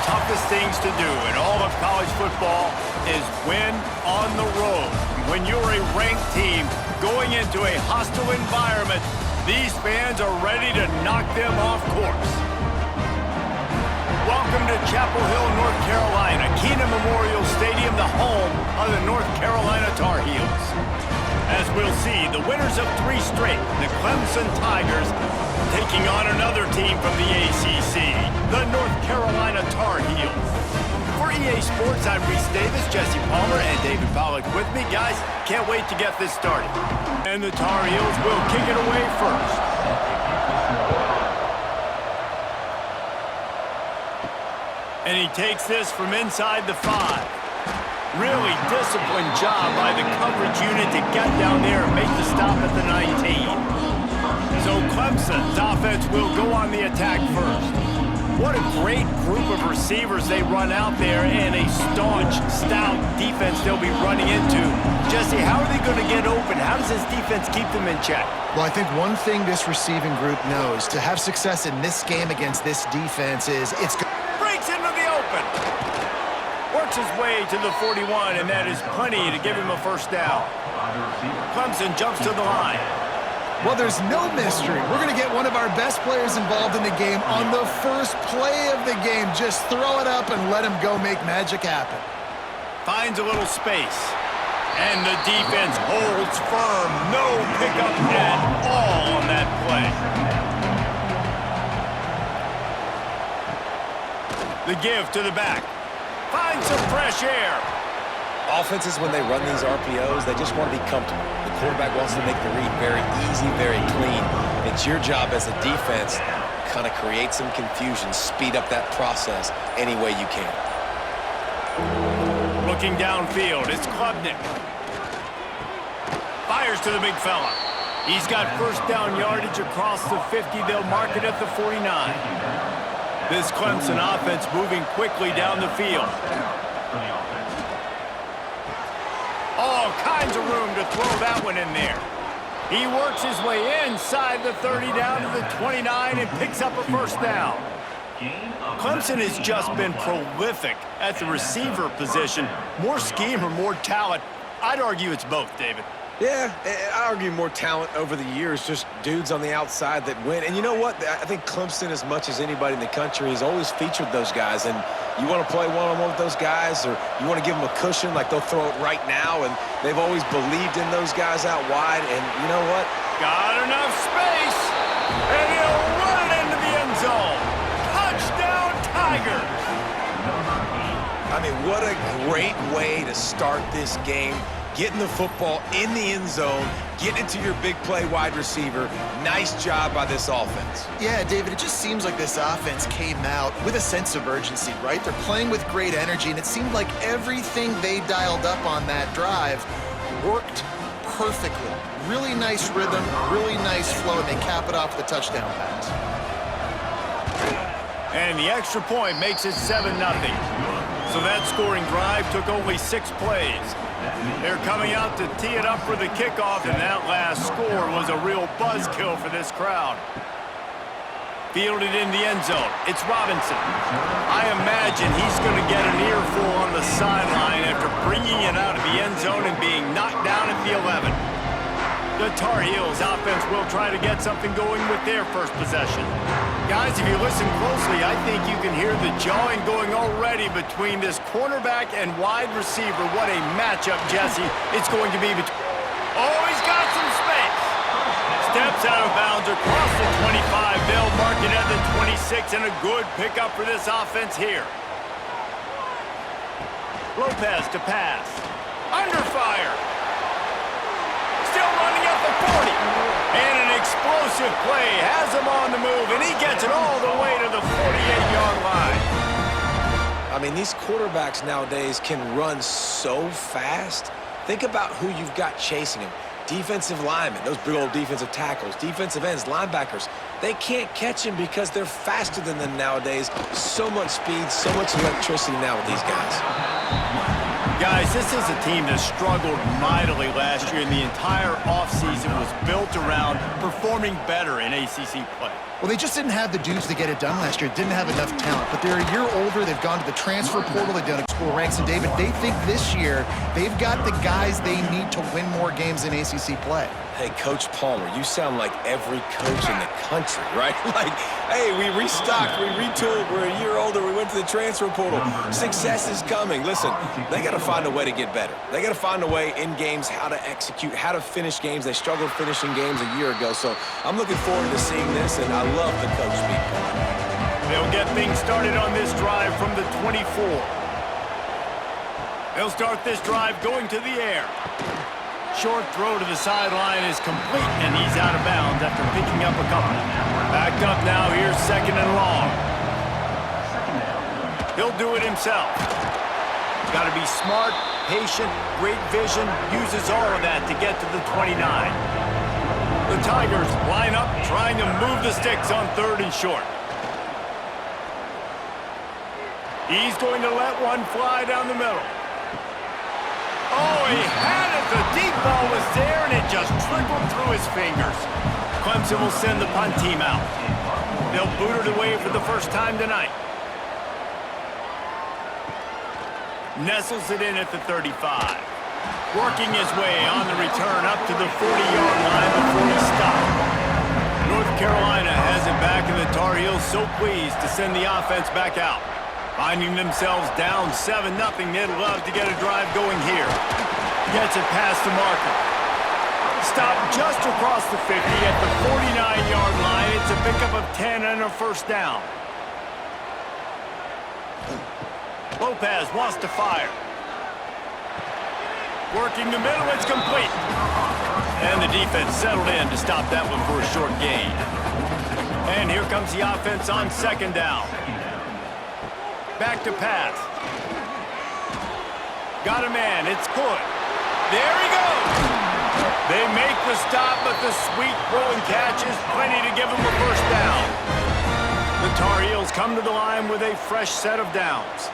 toughest things to do in all of college football is win on the road. When you're a ranked team going into a hostile environment, these fans are ready to knock them off course. Welcome to Chapel Hill, North Carolina, Keenan Memorial Stadium, the home of the North Carolina Tar Heels. As we'll see, the winners of 3 straight, the Clemson Tigers, taking on another team from the ACC, the North Carolina Tar Heels. For EA Sports, I'm Reese Davis, Jesse Palmer, and David Pollack with me. Guys, can't wait to get this started. And the Tar Heels will kick it away first. And he takes this from inside the 5. Really disciplined job by the coverage unit to get down there and make the stop at the 19. So Clemson's offense will go on the attack first. What a great group of receivers they run out there, and a staunch, stout defense they'll be running into. Jesse, how are they going to get open? How does this defense keep them in check? Well, I think one thing this receiving group knows to have success in this game against this defense is it's good. Breaks into the open. Works his way to the 41, and that is plenty to give him a first down. Clemson jumps to the line. Well, there's no mystery. We're going to get one of our best players involved in the game on the first play of the game. Just throw it up and let him go make magic happen. Finds a little space. And the defense holds firm. No pickup at all on that play. The give to the back. Finds some fresh air. Offenses, when they run these RPOs, they just want to be comfortable. The quarterback wants to make the read very easy, very clean. It's your job as a defense to kind of create some confusion, speed up that process any way you can. Looking downfield, it's Klubnik. Fires to the big fella. He's got first down yardage across the 50. They'll mark it at the 49. This Clemson offense moving quickly down the field. All kinds of room to throw that one in there. He works his way inside the 30 down to the 29 and picks up a first down. Clemson has just been prolific at the receiver position. More scheme or more talent? I'd argue it's both, David. Yeah, I argue more talent over the years, just dudes on the outside that win. And you know what? I think Clemson, as much as anybody in the country, has always featured those guys. And you want to play one-on-one with those guys, or you want to give them a cushion like they'll throw it right now, and they've always believed in those guys out wide. And you know what? Got enough space, and he'll run it into the end zone. Touchdown, Tigers! I mean, what a great way to start this game. Getting the football in the end zone, getting it to your big play wide receiver. Nice job by this offense. Yeah, David, it just seems like this offense came out with a sense of urgency, right? They're playing with great energy, and it seemed like everything they dialed up on that drive worked perfectly. Really nice rhythm, really nice flow, and they cap it off with a touchdown pass. And the extra point makes it 7-0. So that scoring drive took only 6 plays. They're coming out to tee it up for the kickoff, and that last score was a real buzzkill for this crowd. Fielded in the end zone. It's Robinson. I imagine he's going to get an earful on the sideline after bringing it out of the end zone and being knocked down at the 11. The Tar Heels offense will try to get something going with their first possession. Guys, if you listen closely, I think you can hear the jawing going already between this cornerback and wide receiver. What a matchup, Jesse. It's going to be between... Oh, he's got some space. Steps out of bounds across the 25. They'll mark it at the 26, and a good pickup for this offense here. Lopez to pass. Under fire. Still running up the 40. And an explosive play has him on the move, and he gets it all the way to the 48-yard line. I mean, these quarterbacks nowadays can run so fast. Think about who you've got chasing him. Defensive linemen, those big old defensive tackles, defensive ends, linebackers. They can't catch him because they're faster than them nowadays. So much speed, so much electricity now with these guys. Guys, this is a team that struggled mightily last year, and the entire offseason was built around performing better in ACC play. Well, they just didn't have the dudes to get it done last year. Didn't have enough talent. But they're a year older. They've gone to the transfer portal. They've done explore ranks. And, David, they think this year they've got the guys they need to win more games in ACC play. Hey, Coach Palmer, you sound like every coach in the country, right? Like, hey, we restocked, we retooled, we're a year older, we went to the transfer portal. Success is coming. Listen, they got to find a way to get better. They got to find a way in games how to execute, how to finish games. They struggled finishing games a year ago, so I'm looking forward to seeing this, and I love the coach beat. They'll get things started on this drive from the 24. They'll start this drive going to the air. Short throw to the sideline is complete, and he's out of bounds after picking up a couple. Backed up now, here's second and long. He'll do it himself. Got to be smart, patient, great vision, uses all of that to get to the 29. The Tigers line up, trying to move the sticks on third and short. He's going to let one fly down the middle. Oh, he had it. The deep ball was there, and it just trickled through his fingers. Clemson will send the punt team out. They'll boot it away for the first time tonight. Nestles it in at the 35. Working his way on the return up to the 40-yard line before he stopped. North Carolina has it back, and the Tar Heels so pleased to send the offense back out. Finding themselves down 7-0, they'd love to get a drive going here. Gets it past the marker. Stopped just across the 50 at the 49-yard line. It's a pickup of 10 and a first down. Lopez wants to fire. Working the middle, it's complete. And the defense settled in to stop that one for a short gain. And here comes the offense on second down. Back to pass. Got a man. It's good. There he goes. They make the stop, but the sweet throw and catch is plenty to give them a first down. The Tar Heels come to the line with a fresh set of downs.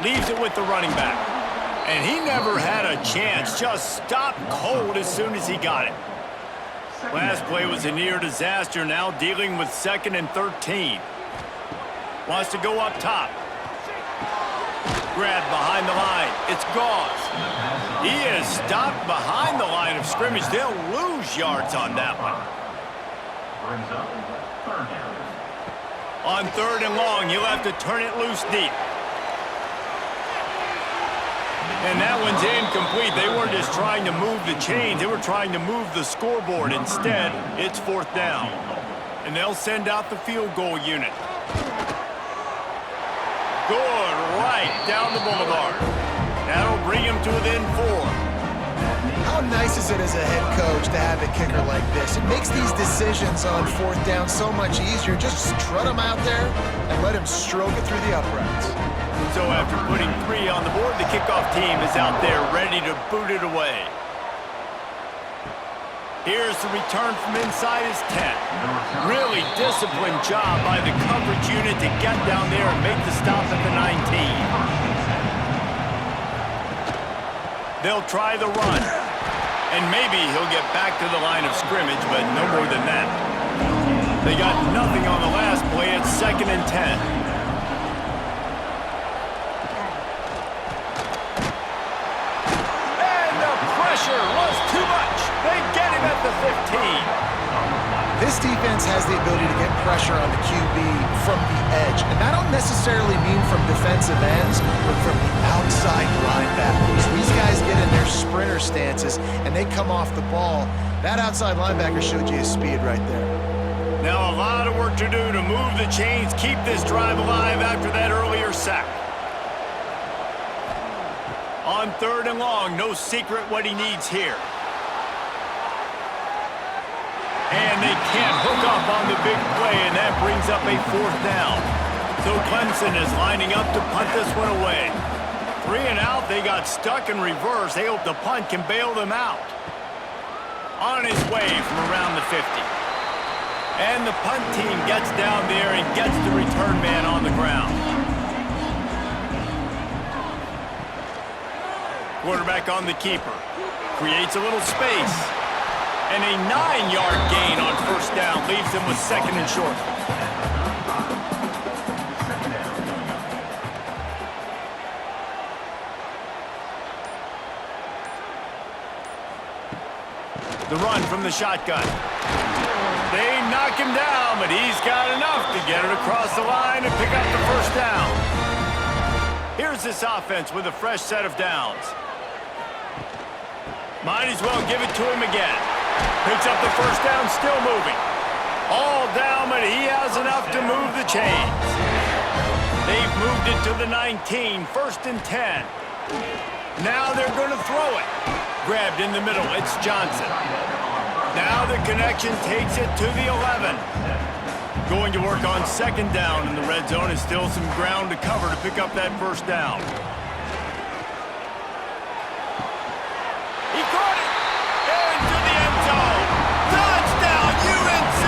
Leaves it with the running back. And he never had a chance. Just stopped cold as soon as he got it. Last play was a near disaster. Now dealing with 2nd and 13. Wants to go up top. Grab behind the line. It's Gauze. He is stopped behind the line of scrimmage. They'll lose yards on that one. On third and long, you'll have to turn it loose deep. And that one's incomplete. They weren't just trying to move the chains. They were trying to move the scoreboard. Instead, it's fourth down. And they'll send out the field goal unit. Good, right down the boulevard. That'll bring him to within 4. How nice is it as a head coach to have a kicker like this? It makes these decisions on fourth down so much easier. Just strut him out there and let him stroke it through the uprights. So after putting 3 on the board, the kickoff team is out there ready to boot it away. Here's the return from inside his 10. Really disciplined job by the coverage unit to get down there and make the stop at the 19. They'll try the run. And maybe he'll get back to the line of scrimmage, but no more than that. They got nothing on the last play. It's 2nd and 10. Was too much. They get him at the 15. This defense has the ability to get pressure on the QB from the edge. And that don't necessarily mean from defensive ends, but from the outside linebackers. These guys get in their sprinter stances, and they come off the ball. That outside linebacker showed you his speed right there. Now a lot of work to do to move the chains, keep this drive alive after that earlier sack. On third and long, no secret what he needs here. And they can't hook up on the big play, and that brings up a fourth down. So Clemson is lining up to punt this one away. 3 and out, they got stuck in reverse. They hope the punt can bail them out. On his way from around the 50. And the punt team gets down there and gets the return man on the ground. Quarterback on the keeper. Creates a little space. And a 9-yard gain on first down leaves him with 2nd and short. The run from the shotgun. They knock him down, but he's got enough to get it across the line and pick up the first down. Here's this offense with a fresh set of downs. Might as well give it to him again. Picks up the first down, still moving. All down, but he has enough to move the chains. They've moved it to the 19, 1st and 10. Now they're going to throw it. Grabbed in the middle, it's Johnson. Now the connection takes it to the 11. Going to work on 2nd down in the red zone, and still some ground to cover to pick up that first down. He caught it! Into the end zone! Touchdown, UNC!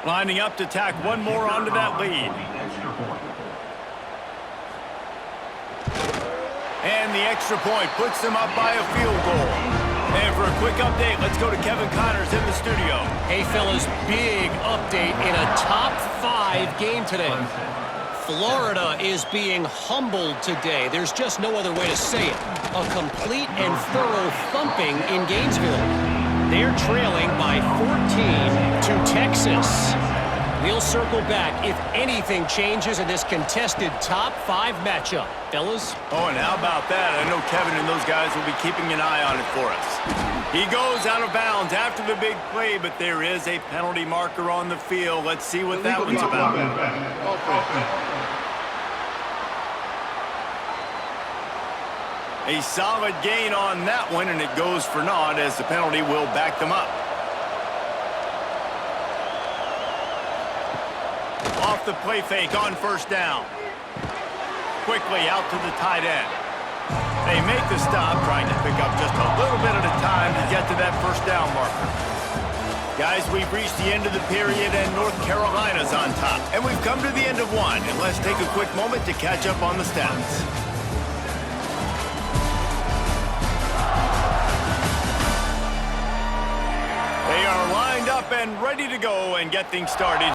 Lining up to tack one more onto that lead. And the extra point puts them up by a field goal. And for a quick update, let's go to Kevin Connors in the studio. Hey, fellas, big update in a top 5 game today. Florida is being humbled today. There's just no other way to say it. A complete and thorough thumping in Gainesville. They're trailing by 14 to Texas. We'll circle back if anything changes in this contested top 5 matchup. Fellas? Oh, and how about that? I know Kevin and those guys will be keeping an eye on it for us. He goes out of bounds after the big play, but there is a penalty marker on the field. Let's see what that one's about. A solid gain on that one, and it goes for naught as the penalty will back them up. Off the play fake on first down. Quickly out to the tight end. They make the stop, trying to pick up just a little bit at a time to get to that first down marker. Guys, we've reached the end of the period, and North Carolina's on top. And we've come to the end of one, and let's take a quick moment to catch up on the stats. They are lined up and ready to go and get things started.